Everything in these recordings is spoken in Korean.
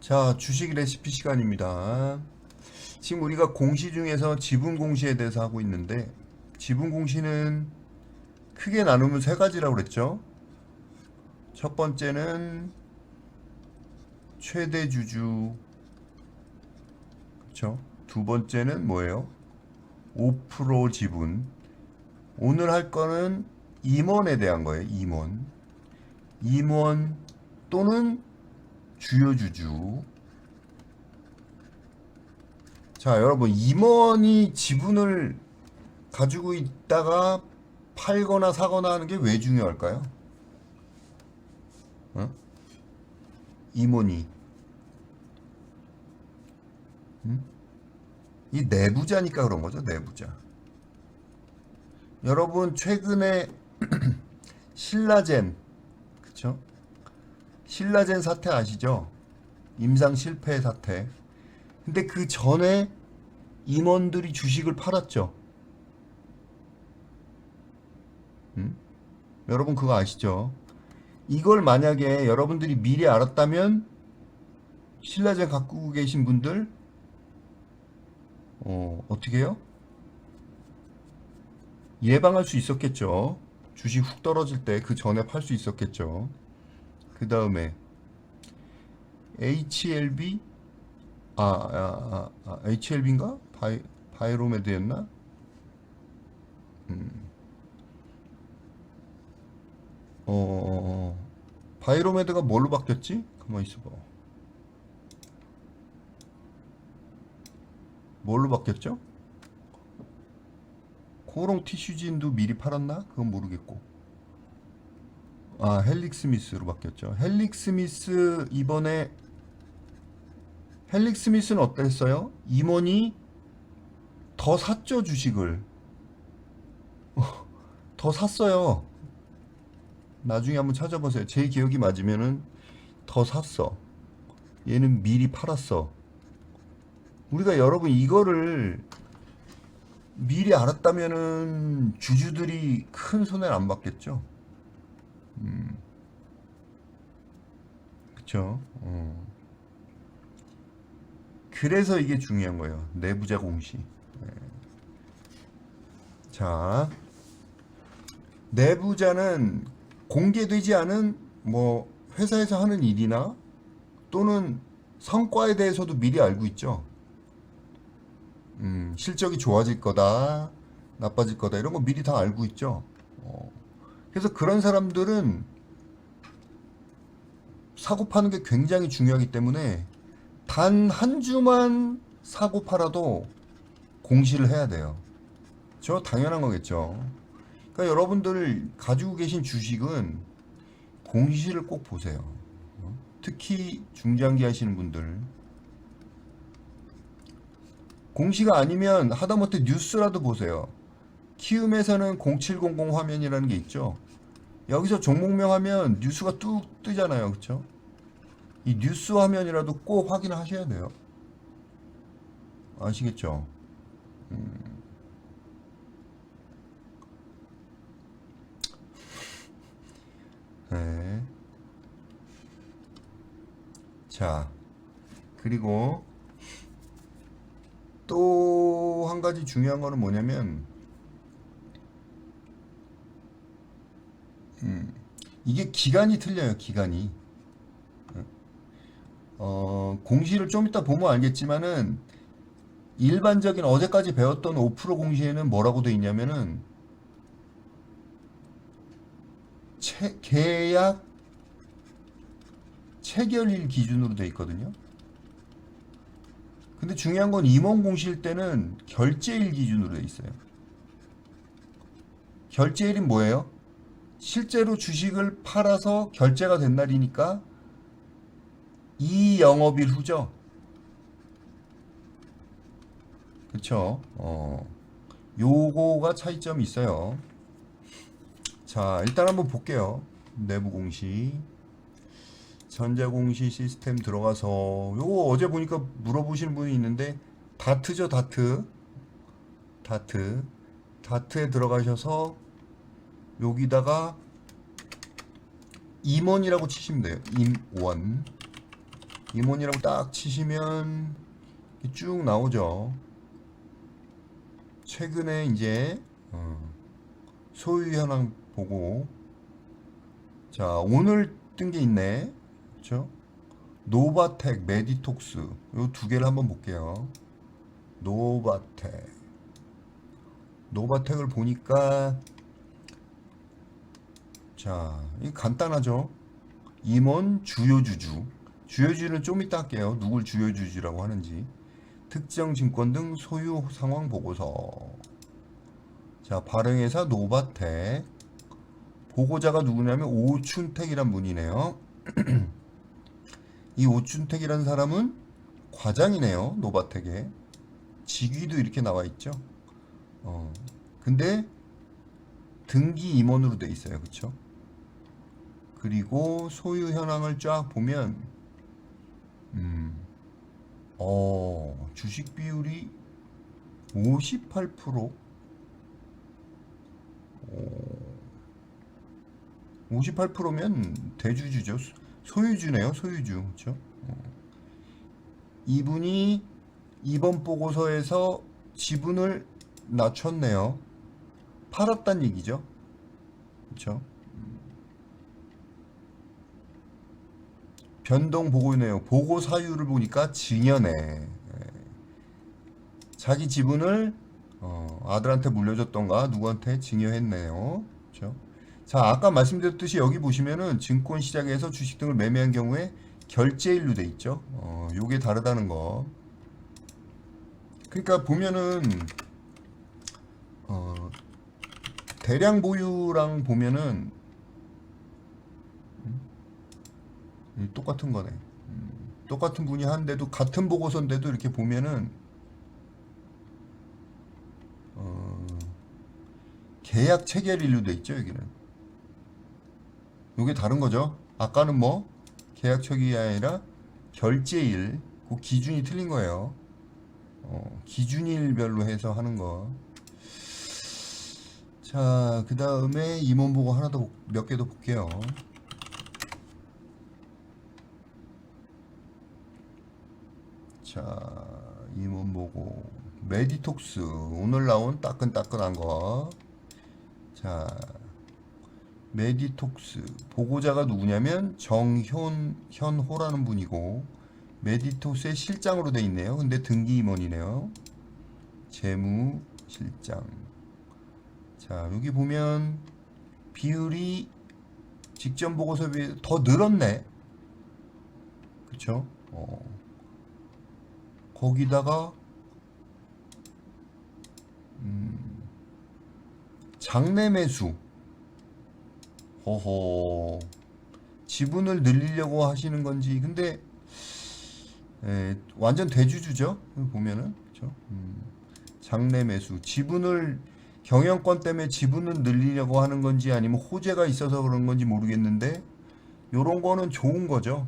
자, 주식 레시피 시간입니다. 지금 우리가 공시 중에서 지분 공시에 대해서 하고 있는데, 지분 공시는 크게 나누면 세 가지라고 그랬죠. 첫 번째는 최대 주주, 그렇죠? 두 번째는 뭐예요? 5% 지분. 오늘 할 거는 임원에 대한 거예요. 임원 또는 주요 주주. 자, 여러분, 임원이 지분을 가지고 있다가 팔거나 사거나 하는 게 왜 중요할까요? 어? 임원이. 이 내부자니까 그런 거죠, 내부자. 여러분, 최근에 신라젠, 그쵸? 신라젠 사태 아시죠? 임상 실패 사태. 근데 그 전에 임원들이 주식을 팔았죠. 여러분 그거 아시죠? 이걸 만약에 여러분들이 미리 알았다면 신라젠 갖고 계신 분들 어떻게 해요? 예방할 수 있었겠죠. 주식 훅 떨어질 때 그 전에 팔 수 있었겠죠. 그 다음에 HLB HLB인가? 바이로메드였나? 바이로메드가 뭘로 바뀌었지? 가만 있어봐. 뭘로 바뀌었죠? 코롱 티슈진도 미리 팔았나? 그건 모르겠고. 헬릭스미스로 바뀌었죠. 이번에 헬릭스미스는 어땠어요? 임원이 더 샀죠, 주식을. 더 샀어요. 나중에 한번 찾아보세요. 제 기억이 맞으면은 더 샀어. 얘는 미리 팔았어. 우리가 여러분 이거를 미리 알았다면은 주주들이 큰 손해를 안 받겠죠. 그쵸? 그래서 이게 중요한 거예요. 내부자 공시. 자, 내부자는 공개되지 않은 뭐 회사에서 하는 일이나 또는 성과에 대해서도 미리 알고 있죠. 실적이 좋아질 거다, 나빠질 거다 이런 거 미리 다 알고 있죠. 그래서 그런 사람들은 사고 파는 게 굉장히 중요하기 때문에 단 한 주만 사고 팔아도 공시를 해야 돼요. 저 당연한 거겠죠. 그러니까 여러분들 가지고 계신 주식은 공시를 꼭 보세요. 특히 중장기 하시는 분들. 공시가 아니면 하다못해 뉴스라도 보세요. 키움에서는 0700 화면이라는 게 있죠. 여기서 종목명 하면 뉴스가 뚝 뜨잖아요. 그렇죠? 이 뉴스 화면이라도 꼭 확인하셔야 돼요. 아시겠죠? 네. 자, 그리고 또 한 가지 중요한 거는 뭐냐면 이게 기간이 틀려요. 기간이. 공시를 좀 이따 보면 알겠지만은 일반적인 어제까지 배웠던 5% 공시에는 뭐라고 돼 있냐면은 계약 체결일 기준으로 돼 있거든요. 근데 중요한 건 임원 공시일 때는 결제일 기준으로 돼 있어요. 결제일은 뭐예요? 실제로 주식을 팔아서 결제가 된 날이니까 이 영업일 후죠. 그쵸? 요거가 차이점이 있어요. 자, 일단 한번 볼게요. 내부 공시. 전자공시 시스템 들어가서 요거 어제 보니까 물어보시는 분이 있는데 다트죠. 다트에 들어가셔서 여기다가 임원이라고 치시면 돼요. 임원. 임원이라고 딱 치시면 쭉 나오죠. 최근에 이제 소유 현황 보고, 자 오늘 뜬 게 있네. 그렇죠? 노바텍, 메디톡스 요 두 개를 한번 볼게요. 노바텍을 보니까 자, 이 간단하죠. 임원 주요주주. 주요주주는 좀 이따 할게요. 누굴 주요주주라고 하는지. 특정 증권 등 소유 상황 보고서. 자, 발행회사 노바텍. 보고자가 누구냐면 오춘택이란 분이네요. 이 오춘택이라는 사람은 과장이네요. 노바텍에. 직위도 이렇게 나와 있죠. 근데 등기 임원으로 돼 있어요. 그쵸? 그리고 소유 현황을 쫙 보면 주식 비율이 58%. 58%면 대주주죠. 소유주네요. 소유주. 그렇죠? 이분이 이번 보고서에서 지분을 낮췄네요. 팔았단 얘기죠. 그렇죠? 변동 보고네요. 보고 사유를 보니까 증여네. 자기 지분을 아들한테 물려줬던가 누구한테 증여했네요. 그렇죠? 자, 아까 말씀드렸듯이 여기 보시면은 증권 시장에서 주식 등을 매매한 경우에 결제일로 돼 있죠. 요게 다르다는 거. 그러니까 보면은 대량 보유랑 보면은 똑같은 거네. 똑같은 분이 하는데도 같은 보고서인데도 이렇게 보면은 계약 체결일로 돼 있죠. 여기는 이게 다른 거죠. 아까는 뭐 계약 체결이 아니라 결제일. 그 기준이 틀린 거예요. 기준일별로 해서 하는 거. 자, 그 다음에 임원 보고 하나 더 몇 개 더 볼게요. 자, 임원 보고 메디톡스 오늘 나온 따끈따끈한 거. 자, 메디톡스 보고자가 누구냐면 정현호라는 분이고 메디톡스의 실장으로 돼 있네요. 근데 등기 임원이네요. 재무실장. 자, 여기 보면 비율이 직전 보고서에 비해 더 늘었네. 그쵸? 거기다가 장내 매수. 허허. 지분을 늘리려고 하시는 건지. 근데 완전 대주주죠. 보면은. 그쵸? 장내 매수. 지분을 경영권 때문에 지분을 늘리려고 하는 건지 아니면 호재가 있어서 그런 건지 모르겠는데 요런 거는 좋은 거죠.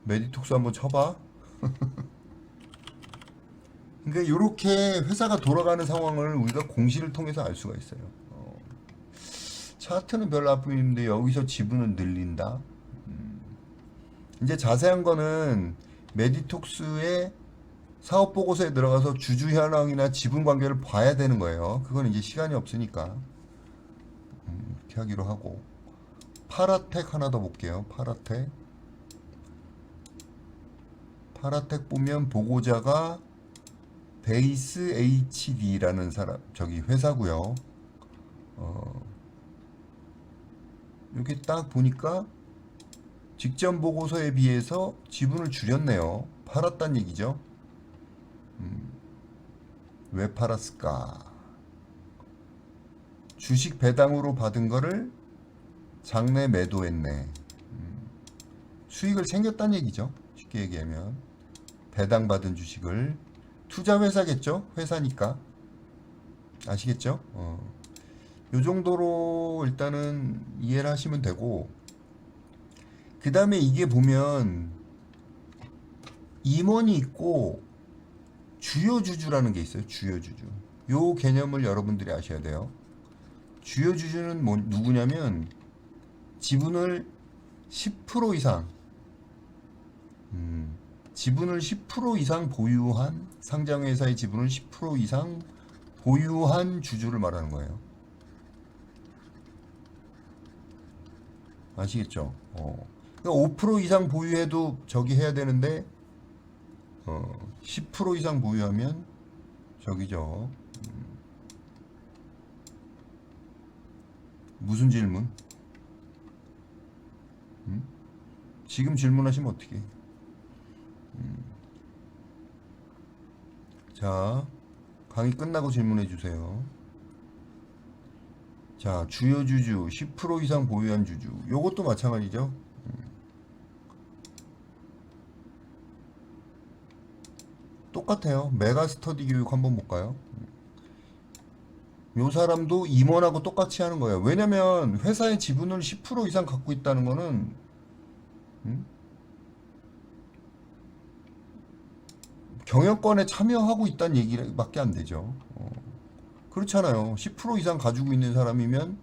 메디톡스 한번 쳐봐. 그러니까 이렇게 회사가 돌아가는 상황을 우리가 공시를 통해서 알 수가 있어요. 차트는 별로 안 보이는데 여기서 지분을 늘린다. 이제 자세한 거는 메디톡스의 사업 보고서에 들어가서 주주 현황이나 지분 관계를 봐야 되는 거예요. 그건 이제 시간이 없으니까 이렇게 하기로 하고. 파라텍 하나 더 볼게요. 파라텍 보면 보고자가 베이스 HD라는 사람, 저기 회사고요. 여기 딱 보니까 직전 보고서에 비해서 지분을 줄였네요. 팔았단 얘기죠. 왜 팔았을까? 주식 배당으로 받은 거를 장내 매도했네. 수익을 챙겼단 얘기죠. 쉽게 얘기하면 배당받은 주식을. 투자 회사겠죠. 회사니까. 아시겠죠? 요 정도로 일단은 이해를 하시면 되고, 그 다음에 이게 보면 임원이 있고 주요주주라는 게 있어요. 주요주주. 요 개념을 여러분들이 아셔야 돼요. 주요주주는 누구냐면 지분을 10% 이상 지분을 10% 이상 보유한 상장회사의 지분을 10% 이상 보유한 주주를 말하는 거예요. 아시겠죠? 그러니까 5% 이상 보유해도 저기 해야 되는데 10% 이상 보유하면 저기죠. 무슨 질문? 지금 질문하시면 어떻게? 자, 강의 끝나고 질문해 주세요. 자, 주요 주주 10% 이상 보유한 주주. 요것도 마찬가지죠. 똑같아요. 메가스터디 교육 한번 볼까요? 요 사람도 임원하고 똑같이 하는 거예요. 왜냐면 회사의 지분을 10% 이상 갖고 있다는 거는 경영권에 참여하고 있다는 얘기밖에 안 되죠. 그렇잖아요. 10% 이상 가지고 있는 사람이면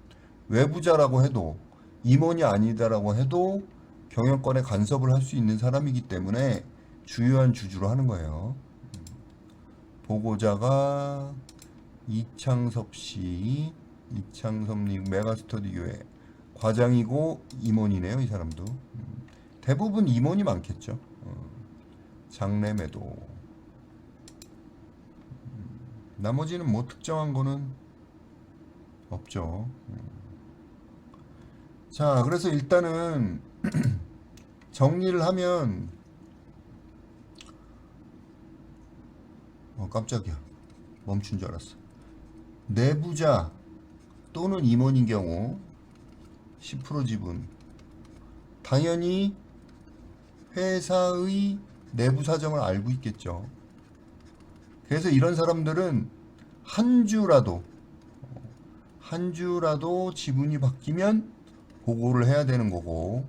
외부자라고 해도 임원이 아니다라고 해도 경영권에 간섭을 할 수 있는 사람이기 때문에 주요한 주주로 하는 거예요. 보고자가 이창섭 씨, 이창섭님 메가스터디 교회 과장이고 임원이네요. 이 사람도 대부분 임원이 많겠죠. 장래매도 나머지는 뭐 특정한 거는 없죠. 자, 그래서 일단은 정리를 하면 깜짝이야. 멈춘 줄 알았어. 내부자 또는 임원인 경우 10% 지분. 당연히 회사의 내부 사정을 알고 있겠죠. 그래서 이런 사람들은 한 주라도 지분이 바뀌면 보고를 해야 되는 거고,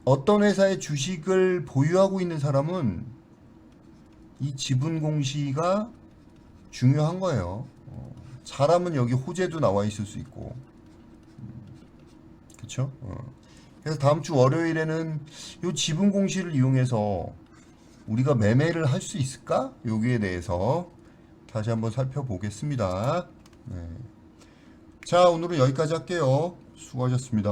어떤 회사의 주식을 보유하고 있는 사람은 이 지분 공시가 중요한 거예요. 잘하면 여기 호재도 나와 있을 수 있고, 그렇죠? 그래서 다음 주 월요일에는 이 지분 공시를 이용해서 우리가 매매를 할 수 있을까? 여기에 대해서 다시 한번 살펴보겠습니다. 네. 자, 오늘은 여기까지 할게요. 수고하셨습니다.